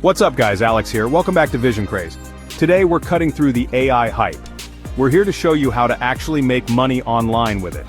What's up guys, Alex here, welcome back to Vision Craze. Today we're cutting through the AI hype. We're here to show you how to actually make money online with it.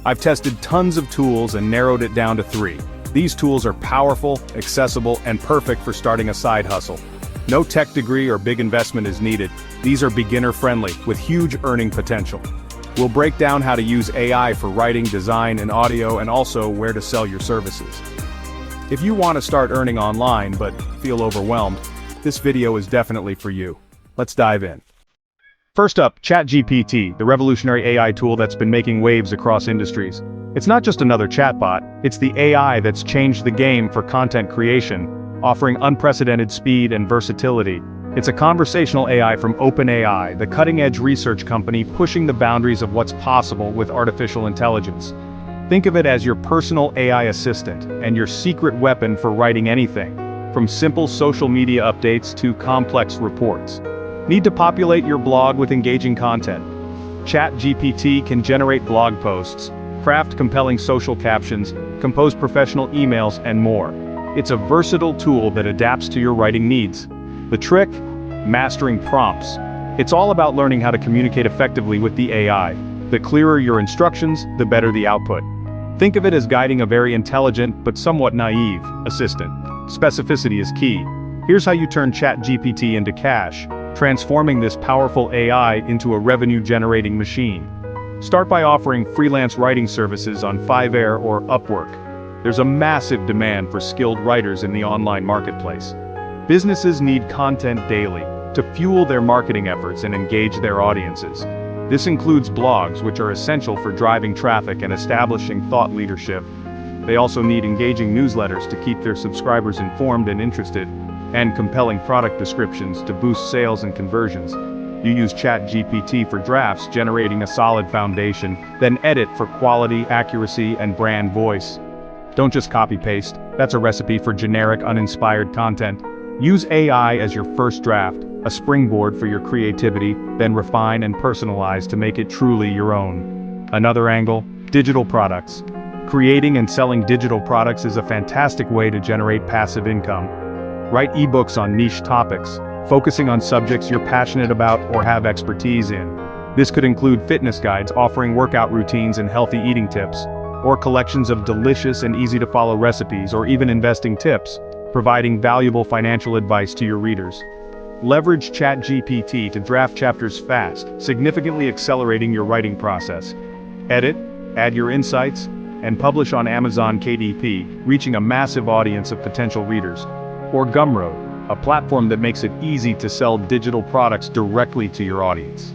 I've tested tons of tools and narrowed it down to 3. These tools are powerful, accessible, and perfect for starting a side hustle. No tech degree or big investment is needed. These are beginner-friendly, with huge earning potential. We'll break down how to use AI for writing, design, and audio, and also where to sell your services. If you want to start earning online but feel overwhelmed, this video is definitely for you. Let's dive in. First up, ChatGPT, the revolutionary AI tool that's been making waves across industries. It's not just another chatbot, it's the AI that's changed the game for content creation, offering unprecedented speed and versatility. It's a conversational AI from OpenAI, the cutting-edge research company pushing the boundaries of what's possible with artificial intelligence. Think of it as your personal AI assistant, and your secret weapon for writing anything, from simple social media updates to complex reports. Need to populate your blog with engaging content? ChatGPT can generate blog posts, craft compelling social captions, compose professional emails, and more. It's a versatile tool that adapts to your writing needs. The trick? Mastering prompts. It's all about learning how to communicate effectively with the AI. The clearer your instructions, the better the output. Think of it as guiding a very intelligent but somewhat naive assistant. Specificity is key. Here's how you turn ChatGPT into cash, transforming this powerful AI into a revenue-generating machine. Start by offering freelance writing services on Fiverr or Upwork. There's a massive demand for skilled writers in the online marketplace. Businesses need content daily to fuel their marketing efforts and engage their audiences. This includes blogs, which are essential for driving traffic and establishing thought leadership. They also need engaging newsletters to keep their subscribers informed and interested, and compelling product descriptions to boost sales and conversions. You use ChatGPT for drafts, generating a solid foundation, then edit for quality, accuracy, and brand voice. Don't just copy-paste, that's a recipe for generic, uninspired content. Use AI as your first draft, a springboard for your creativity, then refine and personalize to make it truly your own. Another angle, digital products. Creating and selling digital products is a fantastic way to generate passive income. Write ebooks on niche topics, focusing on subjects you're passionate about or have expertise in. This could include fitness guides offering workout routines and healthy eating tips, or collections of delicious and easy-to-follow recipes, or even investing tips, providing valuable financial advice to your readers. Leverage ChatGPT to draft chapters fast, significantly accelerating your writing process. Edit, add your insights, and publish on Amazon KDP, reaching a massive audience of potential readers. Or Gumroad, a platform that makes it easy to sell digital products directly to your audience.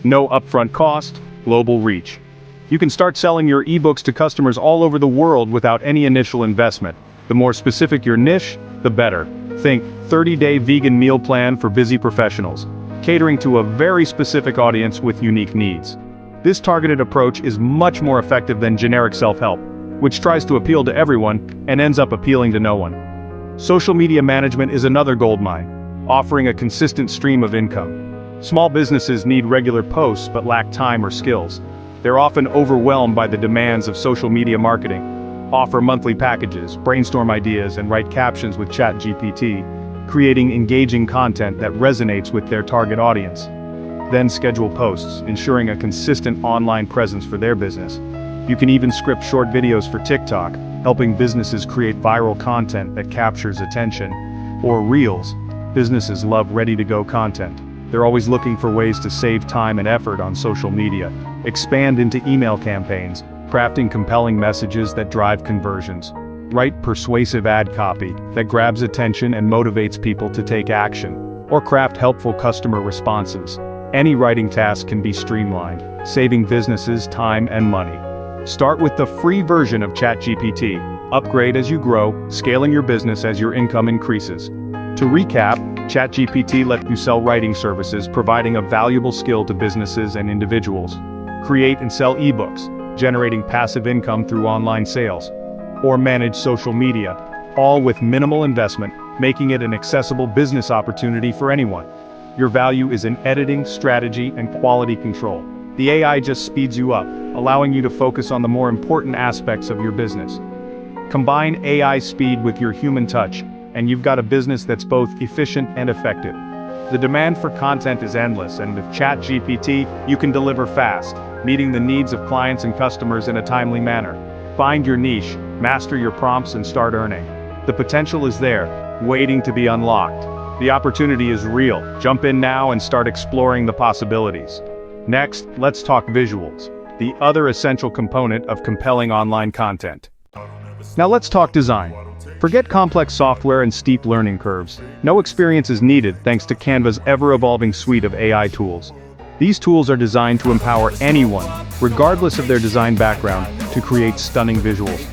No upfront cost, global reach. You can start selling your ebooks to customers all over the world without any initial investment. The more specific your niche, the better. Think 30-day vegan meal plan for busy professionals, catering to a very specific audience with unique needs. This targeted approach is much more effective than generic self-help, which tries to appeal to everyone and ends up appealing to no one. Social media management is another goldmine, offering a consistent stream of income. Small businesses need regular posts but lack time or skills. They're often overwhelmed by the demands of social media marketing. Offer monthly packages, brainstorm ideas, and write captions with ChatGPT, creating engaging content that resonates with their target audience. Then schedule posts, ensuring a consistent online presence for their business. You can even script short videos for TikTok, helping businesses create viral content that captures attention. Or Reels. Businesses love ready-to-go content. They're always looking for ways to save time and effort on social media. Expand into email campaigns, crafting compelling messages that drive conversions. Write persuasive ad copy that grabs attention and motivates people to take action. Or craft helpful customer responses. Any writing task can be streamlined, saving businesses time and money. Start with the free version of ChatGPT. Upgrade as you grow, scaling your business as your income increases. To recap, ChatGPT lets you sell writing services, providing a valuable skill to businesses and individuals. Create and sell ebooks, generating passive income through online sales. Or manage social media, all with minimal investment, making it an accessible business opportunity for anyone. Your value is in editing, strategy, and quality control. The AI just speeds you up, allowing you to focus on the more important aspects of your business. Combine AI speed with your human touch, and you've got a business that's both efficient and effective. The demand for content is endless, and with ChatGPT, you can deliver fast, meeting the needs of clients and customers in a timely manner. Find your niche, master your prompts, and start earning. The potential is there, waiting to be unlocked. The opportunity is real. Jump in now and start exploring the possibilities. Next, let's talk visuals, the other essential component of compelling online content. Now let's talk design. Forget complex software and steep learning curves. No experience is needed thanks to Canva's ever-evolving suite of AI tools. These tools are designed to empower anyone, regardless of their design background, to create stunning visuals.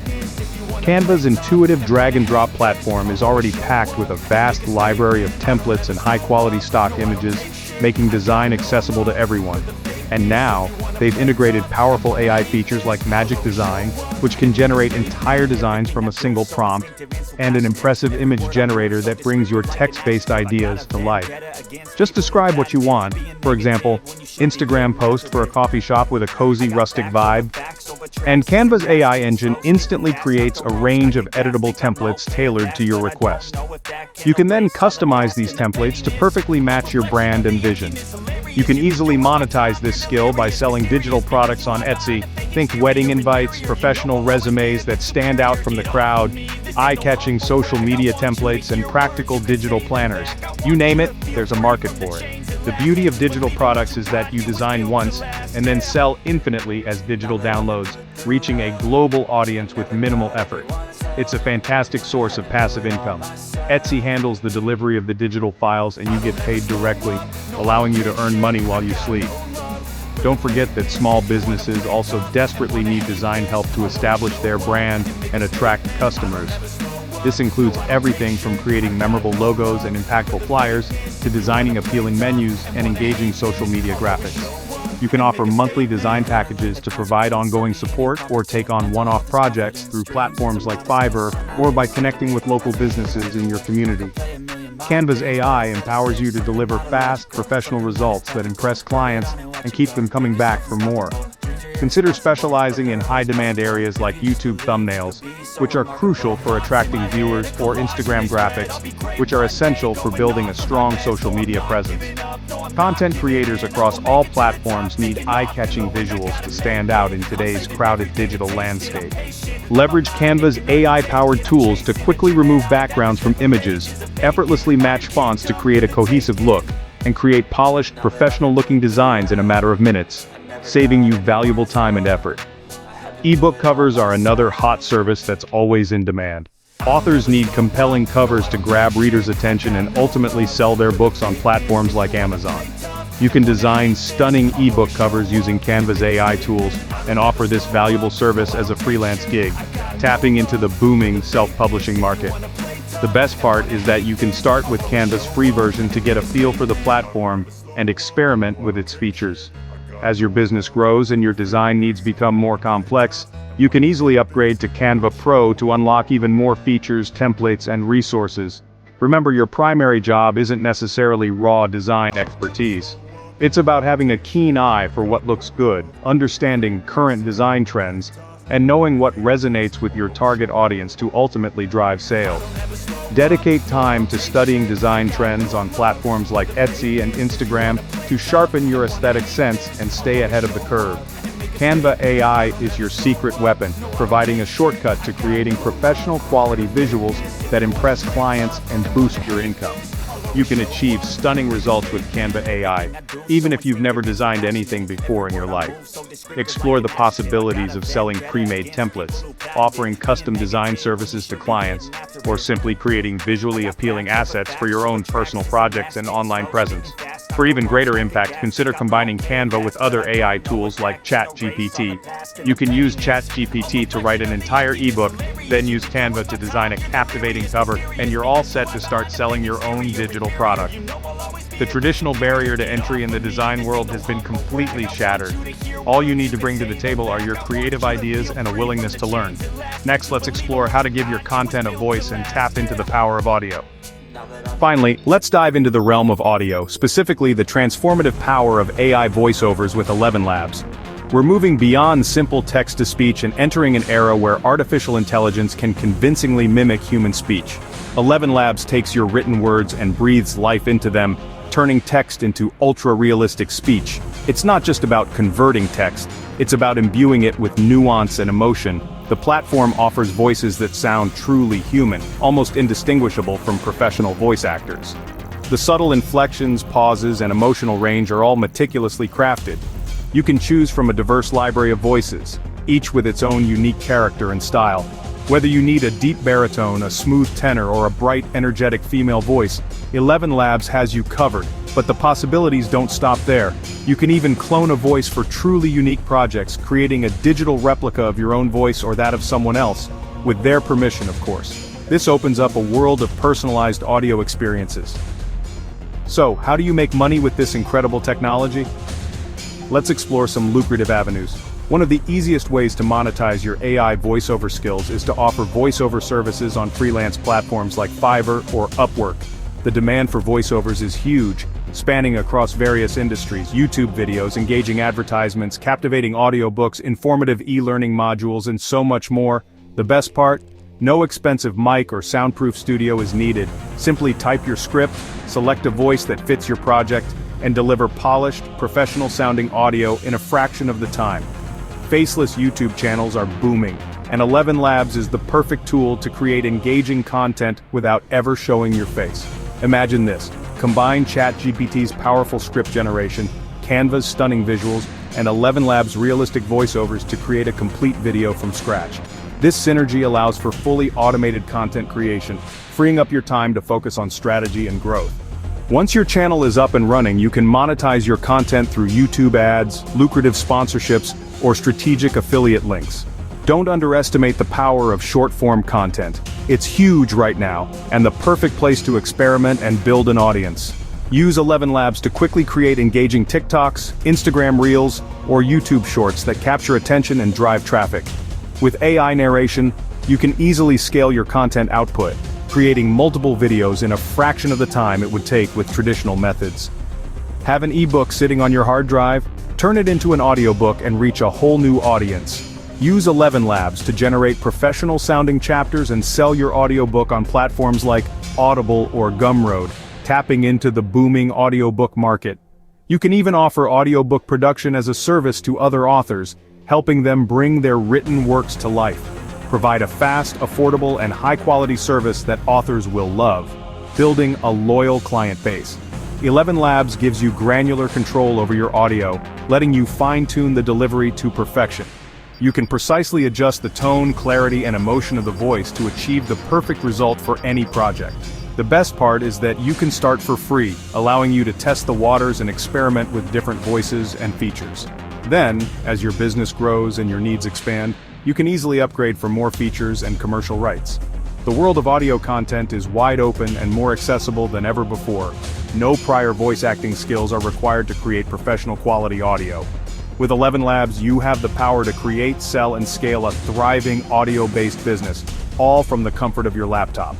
Canva's intuitive drag-and-drop platform is already packed with a vast library of templates and high-quality stock images, making design accessible to everyone. And now, they've integrated powerful AI features like Magic Design, which can generate entire designs from a single prompt, and an impressive image generator that brings your text-based ideas to life. Just describe what you want, for example, Instagram post for a coffee shop with a cozy rustic vibe, and Canva's AI engine instantly creates a range of editable templates tailored to your request. You can then customize these templates to perfectly match your brand and vision. You can easily monetize this skill by selling digital products on Etsy. Think wedding invites, professional resumes that stand out from the crowd, eye-catching social media templates, and practical digital planners. You name it, there's a market for it. The beauty of digital products is that you design once and then sell infinitely as digital downloads, reaching a global audience with minimal effort. It's a fantastic source of passive income. Etsy handles the delivery of the digital files and you get paid directly, allowing you to earn money while you sleep. Don't forget that small businesses also desperately need design help to establish their brand and attract customers. This includes everything from creating memorable logos and impactful flyers to designing appealing menus and engaging social media graphics. You can offer monthly design packages to provide ongoing support or take on one-off projects through platforms like Fiverr or by connecting with local businesses in your community. Canva's AI empowers you to deliver fast, professional results that impress clients and keep them coming back for more. Consider specializing in high-demand areas like YouTube thumbnails, which are crucial for attracting viewers, or Instagram graphics, which are essential for building a strong social media presence. Content creators across all platforms need eye-catching visuals to stand out in today's crowded digital landscape. Leverage Canva's AI-powered tools to quickly remove backgrounds from images, effortlessly match fonts to create a cohesive look, and create polished, professional-looking designs in a matter of minutes, saving you valuable time and effort. Ebook covers are another hot service that's always in demand. Authors need compelling covers to grab readers' attention and ultimately sell their books on platforms like Amazon. You can design stunning ebook covers using Canva's AI tools and offer this valuable service as a freelance gig, tapping into the booming self-publishing market. The best part is that you can start with Canva's free version to get a feel for the platform and experiment with its features. As your business grows and your design needs become more complex, you can easily upgrade to Canva Pro to unlock even more features, templates, and resources. Remember, your primary job isn't necessarily raw design expertise. It's about having a keen eye for what looks good, understanding current design trends, and knowing what resonates with your target audience to ultimately drive sales. Dedicate time to studying design trends on platforms like Etsy and Instagram to sharpen your aesthetic sense and stay ahead of the curve. Canva AI is your secret weapon, providing a shortcut to creating professional quality visuals that impress clients and boost your income. You can achieve stunning results with Canva AI, even if you've never designed anything before in your life. Explore the possibilities of selling pre-made templates, offering custom design services to clients, or simply creating visually appealing assets for your own personal projects and online presence. For even greater impact, consider combining Canva with other AI tools like ChatGPT. You can use ChatGPT to write an entire ebook, then use Canva to design a captivating cover, and you're all set to start selling your own digital product. The traditional barrier to entry in the design world has been completely shattered. All you need to bring to the table are your creative ideas and a willingness to learn. Next, let's explore how to give your content a voice and tap into the power of audio. Finally, let's dive into the realm of audio, specifically the transformative power of AI voiceovers with 11 Labs. We're moving beyond simple text-to-speech and entering an era where artificial intelligence can convincingly mimic human speech. 11 Labs takes your written words and breathes life into them, turning text into ultra-realistic speech. It's not just about converting text, it's about imbuing it with nuance and emotion. The platform offers voices that sound truly human, almost indistinguishable from professional voice actors. The subtle inflections, pauses, and emotional range are all meticulously crafted. You can choose from a diverse library of voices, each with its own unique character and style. Whether you need a deep baritone, a smooth tenor, or a bright, energetic female voice, 11 Labs has you covered. But the possibilities don't stop there. You can even clone a voice for truly unique projects, creating a digital replica of your own voice or that of someone else, with their permission, of course. This opens up a world of personalized audio experiences. So, how do you make money with this incredible technology? Let's explore some lucrative avenues. One of the easiest ways to monetize your AI voiceover skills is to offer voiceover services on freelance platforms like Fiverr or Upwork. The demand for voiceovers is huge, spanning across various industries: YouTube videos, engaging advertisements, captivating audiobooks, informative e-learning modules, and so much more. The best part? No expensive mic or soundproof studio is needed. Simply type your script, select a voice that fits your project, and deliver polished, professional-sounding audio in a fraction of the time. Faceless YouTube channels are booming, and 11 Labs is the perfect tool to create engaging content without ever showing your face. Imagine this: combine ChatGPT's powerful script generation, Canva's stunning visuals, and 11 Labs' realistic voiceovers to create a complete video from scratch. This synergy allows for fully automated content creation, freeing up your time to focus on strategy and growth. Once your channel is up and running, you can monetize your content through YouTube ads, lucrative sponsorships, or strategic affiliate links. Don't underestimate the power of short-form content. It's huge right now, and the perfect place to experiment and build an audience. Use 11 Labs to quickly create engaging TikToks, Instagram Reels, or YouTube Shorts that capture attention and drive traffic. With AI narration, you can easily scale your content output, creating multiple videos in a fraction of the time it would take with traditional methods. Have an ebook sitting on your hard drive? Turn it into an audiobook and reach a whole new audience. Use 11 Labs to generate professional-sounding chapters and sell your audiobook on platforms like Audible or Gumroad, tapping into the booming audiobook market. You can even offer audiobook production as a service to other authors, helping them bring their written works to life. Provide a fast, affordable, and high-quality service that authors will love, building a loyal client base. 11 Labs gives you granular control over your audio, letting you fine-tune the delivery to perfection. You can precisely adjust the tone, clarity, and emotion of the voice to achieve the perfect result for any project. The best part is that you can start for free, allowing you to test the waters and experiment with different voices and features. Then, as your business grows and your needs expand, you can easily upgrade for more features and commercial rights. The world of audio content is wide open and more accessible than ever before. No prior voice acting skills are required to create professional quality audio. With 11 Labs, you have the power to create, sell, and scale a thriving audio-based business, all from the comfort of your laptop.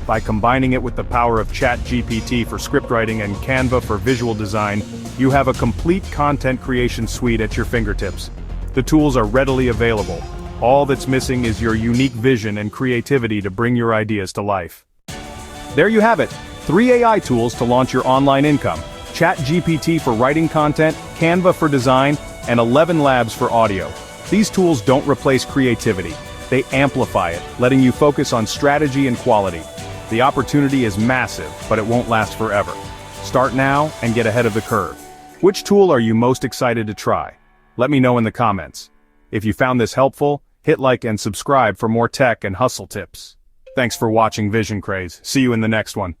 By combining it with the power of ChatGPT for scriptwriting and Canva for visual design, you have a complete content creation suite at your fingertips. The tools are readily available. All that's missing is your unique vision and creativity to bring your ideas to life. There you have it, 3 AI tools to launch your online income: ChatGPT for writing content, Canva for design, and 11 Labs for audio. These tools don't replace creativity, they amplify it, letting you focus on strategy and quality. The opportunity is massive, but it won't last forever. Start now and get ahead of the curve. Which tool are you most excited to try? Let me know in the comments. If you found this helpful, hit like and subscribe for more tech and hustle tips. Thanks for watching Vision Craze. See you in the next one.